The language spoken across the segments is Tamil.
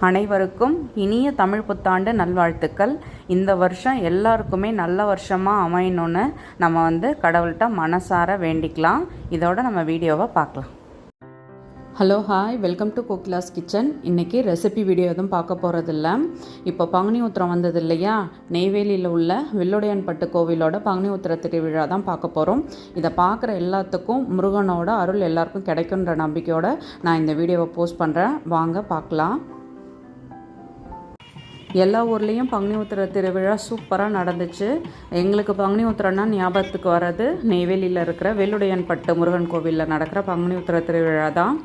அனைவருக்கும் இனிய தமிழ் புத்தாண்டு நல்வாழ்த்துக்கள். இந்த வருஷம் எல்லாருக்குமே நல்ல வருஷமாக அமையணும்னு நம்ம கடவுள்கிட்ட மனசார வேண்டிக்கலாம். இதோட நம்ம வீடியோவை பார்க்கலாம். Hello hi, welcome to Kokila's kitchen. இன்றைக்கி ரெசிபி வீடியோ எதுவும் பார்க்க போகிறதில்ல. இப்போ பங்குனி உத்திரம் வந்தது இல்லையா, நெய்வேலியில் உள்ள வெள்ளுடையான்பட்டு கோவிலோட பங்குனி உத்திர திருவிழா தான் பார்க்க போகிறோம். இதை பார்க்குற எல்லாத்துக்கும் முருகனோட அருள் எல்லாருக்கும் கிடைக்குன்ற நம்பிக்கையோடு நான் இந்த வீடியோவை போஸ்ட் பண்ணுறேன். வாங்க பார்க்கலாம். எல்லா ஊர்லேயும் பங்குனி உத்திர திருவிழா சூப்பராக நடந்துச்சு. எங்களுக்கு பங்குனி உத்திரன்னா ஞாபகத்துக்கு வர்றது நெய்வேலியில் இருக்கிற வெள்ளுடையான்பட்டு முருகன் கோவிலில் நடக்கிற பங்குனி உத்திர திருவிழா தான்.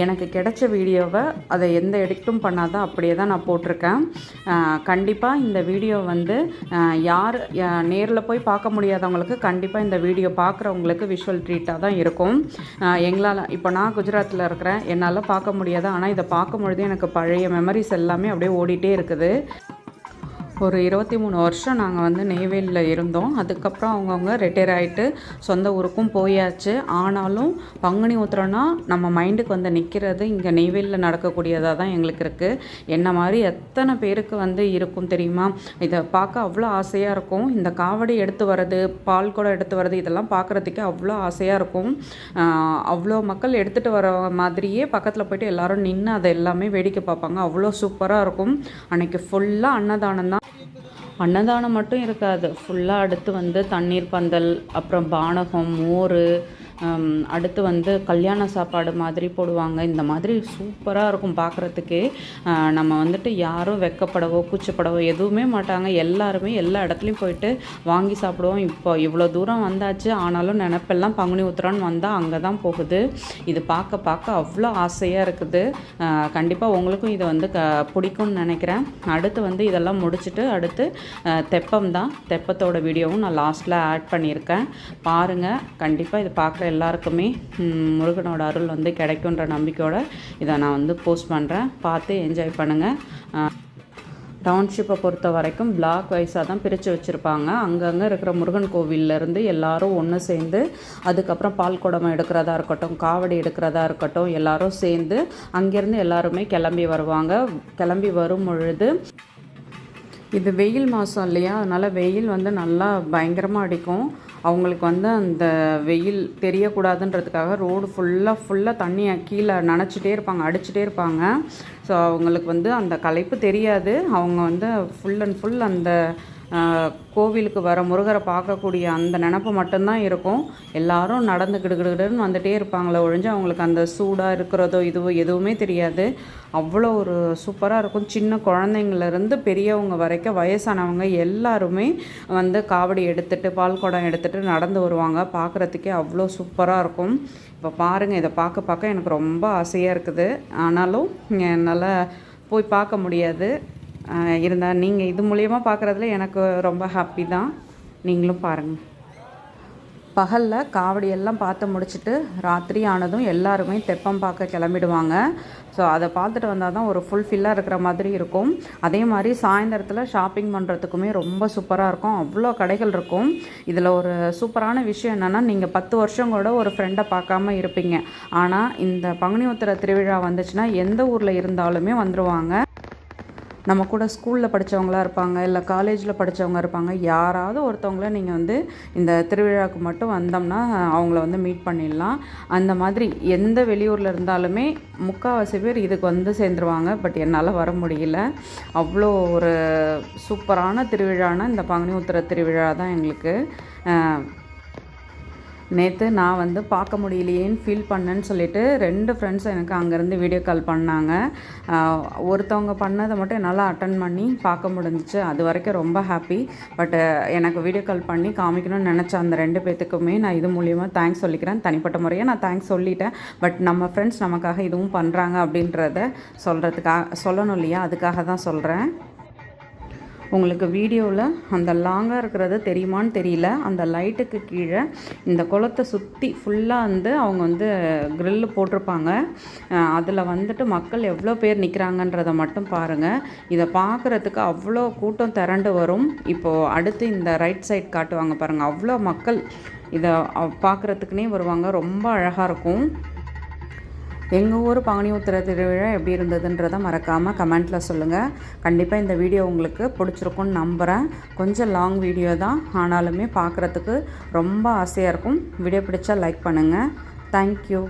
எனக்கு கிடைச்ச வீடியோவை அதை எந்த எடிட்டும் பண்ணாதான் அப்படியே தான் நான் போட்டிருக்கேன். கண்டிப்பாக இந்த வீடியோ யார் நேரில் போய் பார்க்க முடியாதவங்களுக்கு கண்டிப்பாக இந்த வீடியோ பார்க்குறவங்களுக்கு விஷுவல் ட்ரீட்டாக தான் இருக்கும். எங்களால் இப்போ நான் குஜராத்தில் இருக்கிறேன், என்னால் பார்க்க முடியாது. ஆனால் இதை பார்க்கும்பொழுது எனக்கு பழைய மெமரிஸ் எல்லாமே அப்படியே ஓடிட்டே இருக்குது. ஒரு 23 வருஷம் நாங்கள் நெய்வேலியில் இருந்தோம். அதுக்கப்புறம் அவங்கவுங்க ரிட்டையர் ஆகிட்டு சொந்த ஊருக்கும் போயாச்சு. ஆனாலும் பங்குனி உத்திரம்னா நம்ம மைண்டுக்கு நிற்கிறது இங்கே நெய்வேலியில் நடக்கக்கூடியதாக தான் எங்களுக்கு இருக்குது. என்ன மாதிரி எத்தனை பேருக்கு இருக்கும் தெரியுமா? இதை பார்க்க அவ்வளோ ஆசையாக இருக்கும். இந்த காவடி எடுத்து வர்றது, பால் குடம் எடுத்து வர்றது, இதெல்லாம் பார்க்குறதுக்கே அவ்வளோ ஆசையாக இருக்கும். அவ்வளோ மக்கள் எடுத்துகிட்டு வர மாதிரியே பக்கத்தில் போய்ட்டு எல்லோரும் நின்று அதை எல்லாமே வேடிக்கை பார்ப்பாங்க. அவ்வளோ சூப்பராக இருக்கும். அன்றைக்கி ஃபுல்லாக அன்னதானம் தான். அன்னதானம் மட்டும் இருக்காது, ஃபுல்லாக அடுத்து தண்ணீர் பந்தல், அப்புறம் பானகம், மோர், அடுத்து கல்யாண சாப்பாடு மாதிரி போடுவாங்க. இந்த மாதிரி சூப்பராக இருக்கும் பார்க்குறதுக்கே. நம்ம யாரும் வெக்கப்படவோ கூச்சப்படவோ எதுவுமே மாட்டாங்க. எல்லாருமே எல்லா இடத்துலையும் போயிட்டு வாங்கி சாப்பிடுவோம். இப்போ இவ்வளோ தூரம் வந்தாச்சு, ஆனாலும் நினப்பெல்லாம் பங்குனி உத்திரம்னு வந்தால் அங்கே தான் போகுது. இது பார்க்க பார்க்க அவ்வளோ ஆசையாக இருக்குது. கண்டிப்பாக உங்களுக்கும் இது பிடிக்கும்னு நினைக்கிறேன். அடுத்து இதெல்லாம் முடிச்சுட்டு அடுத்து தெப்பம் தான். தெப்பத்தோட வீடியோவும் நான் லாஸ்ட்டில் ஆட் பண்ணியிருக்கேன், பாருங்கள். கண்டிப்பாக இது பார்க்குற எல்லாருக்குமே முருகனோட அருள் கிடைக்குன்ற நம்பிக்கையோடு இதை நான் போஸ்ட் பண்ணுறேன். பார்த்து என்ஜாய் பண்ணுங்கள். டவுன்ஷிப்பை பொறுத்த வரைக்கும் பிளாக் வைஸாக தான் பிரித்து வச்சுருப்பாங்க. அங்கங்கே இருக்கிற முருகன் கோவிலேருந்து எல்லோரும் ஒன்று சேர்ந்து, அதுக்கப்புறம் பால் குடம் எடுக்கிறதா இருக்கட்டும், காவடி எடுக்கிறதா இருக்கட்டும், எல்லோரும் சேர்ந்து அங்கேருந்து எல்லாருமே கிளம்பி வருவாங்க. கிளம்பி வரும் பொழுது இது வெயில் மாதம் இல்லையா, அதனால் வெயில் நல்லா பயங்கரமாக அடிக்கும். அவங்களுக்கு அந்த வெயில் தெரியக்கூடாதுன்றதுக்காக ரோடு ஃபுல்லாக தண்ணியை கீழே நனைச்சிட்டே இருப்பாங்க, அடிச்சுட்டே இருப்பாங்க. ஸோ அவங்களுக்கு அந்த களைப்பு தெரியாது. அவங்க ஃபுல் அண்ட் ஃபுல் அந்த கோவிலுக்கு வர முருகரை பார்க்கக்கூடிய அந்த நினப்பு மட்டும்தான் இருக்கும். எல்லோரும் நடந்து கிடுகிடுன்னு வந்துகிட்டே இருப்பாங்களே ஒழிஞ்சு அவங்களுக்கு அந்த சூடாக இருக்கிறதோ இதுவோ எதுவுமே தெரியாது. அவ்வளோ ஒரு சூப்பராக இருக்கும். சின்ன குழந்தைங்கள்லேருந்து பெரியவங்க வரைக்கும் வயசானவங்க எல்லாருமே காவடி எடுத்துகிட்டு பால் குடம் எடுத்துகிட்டு நடந்து வருவாங்க. பார்க்குறதுக்கே அவ்வளோ சூப்பராக இருக்கும். இப்போ பாருங்கள், இதை பார்க்க எனக்கு ரொம்ப ஆசையாக இருக்குது. ஆனாலும் என்னால் போய் பார்க்க முடியாது. இருந்தால் நீங்கள் இது மூலிமா பார்க்குறதுல எனக்கு ரொம்ப ஹாப்பி தான். நீங்களும் பாருங்கள். பகலில் காவடியெல்லாம் பார்த்து முடிச்சுட்டு ராத்திரி ஆனதும் எல்லாருமே தெப்பம் பார்க்க கிளம்பிடுவாங்க. ஸோ அதை பார்த்துட்டு வந்தால் தான் ஒரு ஃபுல்ஃபில்லாக இருக்கிற மாதிரி இருக்கும். அதே மாதிரி சாயந்தரத்தில் ஷாப்பிங் பண்ணுறதுக்குமே ரொம்ப சூப்பராக இருக்கும். அவ்வளோ கடைகள் இருக்கும். இதில் ஒரு சூப்பரான விஷயம் என்னென்னா, நீங்கள் 10 வருஷம் கூட ஒரு ஃப்ரெண்டை பார்க்காம இருப்பீங்க. ஆனால் இந்த பங்குனி உத்திர திருவிழா வந்துச்சுன்னா எந்த ஊரில் இருந்தாலுமே வந்துடுவாங்க. நம்ம கூட ஸ்கூலில் படித்தவங்களாக இருப்பாங்க, இல்லை காலேஜில் படித்தவங்க இருப்பாங்க. யாராவது ஒருத்தவங்கள நீங்கள் இந்த திருவிழாவுக்கு மட்டும் வந்தோம்னா அவங்கள மீட் பண்ணிடலாம். அந்த மாதிரி எந்த வெளியூரில் இருந்தாலுமே முக்கால்வாசி பேர் இதுக்கு சேர்ந்துருவாங்க. பட் என்னால் வர முடியல. அவ்வளோ ஒரு சூப்பரான திருவிழானா இந்த பங்குனி உத்திர திருவிழா தான் எங்களுக்கு. நேற்று நான் பார்க்க முடியலையேன்னு ஃபீல் பண்ணேன்னு சொல்லிட்டு 2 ஃப்ரெண்ட்ஸ் எனக்கு அங்கேருந்து வீடியோ கால் பண்ணாங்க. ஒருத்தவங்க பண்ணதை மட்டும் என்னால் அட்டன் பண்ணி பார்க்க முடிஞ்சிச்சு. அது வரைக்கும் ரொம்ப ஹாப்பி. பட் எனக்கு வீடியோ கால் பண்ணி காமிக்கணும்னு நினச்ச அந்த 2 பேர்த்துக்குமே நான் இது மூலியமாக தேங்க்ஸ் சொல்லிக்கிறேன். தனிப்பட்ட முறையாக நான் தேங்க்ஸ் சொல்லிட்டேன். பட் நம்ம ஃப்ரெண்ட்ஸ் நமக்காக இதுவும் பண்ணுறாங்க அப்படின்றத சொல்லணும் இல்லையா, அதுக்காக தான் சொல்கிறேன். உங்களுக்கு வீடியோவில் அந்த லாங்காக இருக்கிறது தெரியுமான்னு தெரியல. அந்த லைட்டுக்கு கீழே இந்த குளத்தை சுற்றி ஃபுல்லாக அவங்க க்ரில்லு போட்டிருப்பாங்க. அதில் மக்கள் எவ்வளோ பேர் நிற்கிறாங்கன்றதை மட்டும் பாருங்கள். இதை பார்க்குறதுக்கு அவ்வளோ கூட்டம் திரண்டு வரும். இப்போது அடுத்து இந்த ரைட் சைட் காட்டுவாங்க பாருங்கள், அவ்வளோ மக்கள் இதை பார்க்குறதுக்குனே வருவாங்க. ரொம்ப அழகாக இருக்கும். எங்கள் ஊர் பங்குனி உத்திர திருவிழா எப்படி இருந்ததுன்றதை மறக்காமல் கமெண்ட்டில் சொல்லுங்கள். கண்டிப்பாக இந்த வீடியோ உங்களுக்கு பிடிச்சிருக்குன்னு நம்புகிறேன். கொஞ்சம் லாங் வீடியோ தான், ஆனாலுமே பார்க்குறதுக்கு ரொம்ப ஆசையாக இருக்கும். வீடியோ பிடிச்சா லைக் பண்ணுங்கள். தேங்க்யூ.